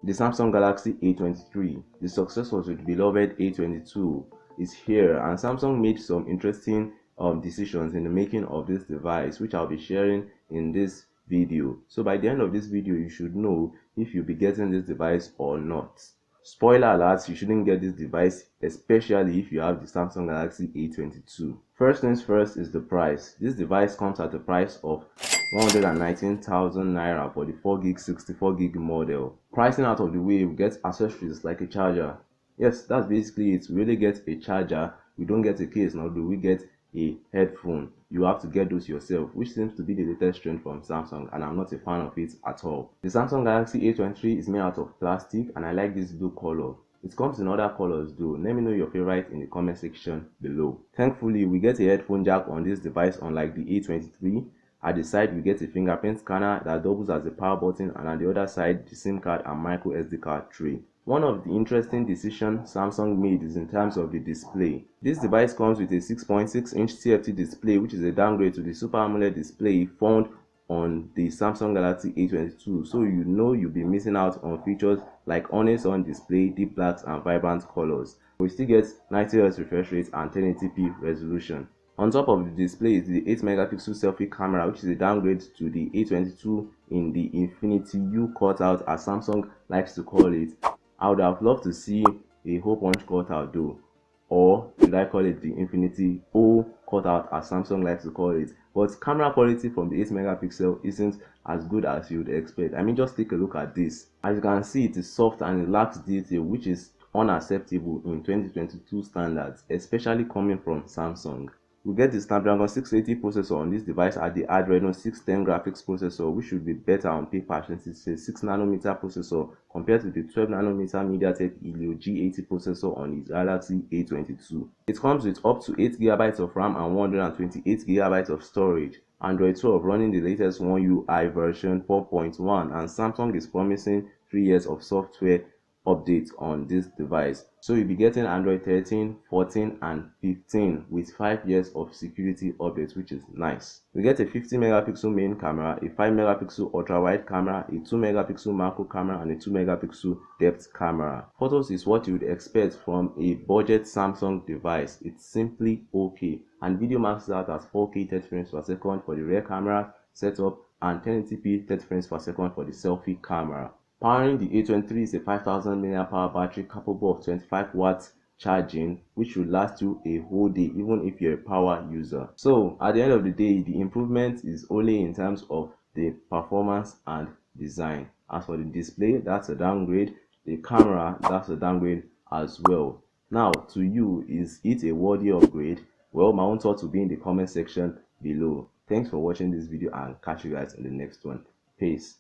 The Samsung Galaxy A23, the successor to the beloved A22, is here, and Samsung made some interesting decisions in the making of this device, which I'll be sharing in this video. So by the end of this video, you should know if you'll be getting this device or not. Spoiler alert, you shouldn't get this device, especially if you have the Samsung Galaxy A22. First things first is the price. This device comes at a price of 119,000 naira for the 4GB 64GB model. Pricing out of the way, we get accessories like a charger. Yes, that's basically it. We really get a charger. We don't get a case, nor do we get a headphone. You have to get those yourself, which seems to be the latest trend from Samsung, and I'm not a fan of it at all. The Samsung Galaxy A23 is made out of plastic, and I like this blue color. It comes in other colors though. Let me know your favorite in the comment section below. Thankfully, we get a headphone jack on this device, unlike the A23. At the side, we get a fingerprint scanner that doubles as a power button, and on the other side, the SIM card and micro SD card tray. One of the interesting decisions Samsung made is in terms of the display. This device comes with a 6.6-inch TFT display, which is a downgrade to the Super AMOLED display found on the Samsung Galaxy A22, so you know you'll be missing out on features like always-on display, deep blacks, and vibrant colors. We still get 90Hz refresh rate and 1080p resolution. On top of the display is the 8-megapixel selfie camera, which is a downgrade to the A22 in the Infinity U cutout, as Samsung likes to call it. I would have loved to see a hole punch cutout though, or should I call it the Infinity O cutout as Samsung likes to call it. But camera quality from the 8-megapixel isn't as good as you would expect. I mean, just take a look at this. As you can see, it is soft and it lacks detail, which is unacceptable in 2022 standards, especially coming from Samsung. We get the Snapdragon 680 processor on this device at the Adreno 610 graphics processor, which should be better on paper since it's a 6nm processor compared to the 12nm MediaTek Helio G80 processor on the Galaxy A22. It comes with up to 8GB of RAM and 128GB of storage. Android 12 running the latest One UI version 4.1, and Samsung is promising 3 years of software updates on this device. So you'll be getting Android 13, 14 and 15 with 5 years of security updates, which is nice. We get a 50-megapixel main camera, a 5-megapixel ultra-wide camera, a 2-megapixel macro camera, and a 2-megapixel depth camera. Photos is what you would expect from a budget Samsung device. It's simply okay. And video maxes out at 4K 30 frames per second for the rear camera setup and 1080p 30 frames per second for the selfie camera. Powering the A23 is a 5000 mAh battery capable of 25 watts charging, which will last you a whole day even if you're a power user. So at the end of the day, the improvement is only in terms of the performance and design. As for the display, that's a downgrade. The camera, that's a downgrade as well. Now to you, is it a worthy upgrade? Well, my own thoughts will be in the comment section below. Thanks for watching this video, and catch you guys in the next one. Peace.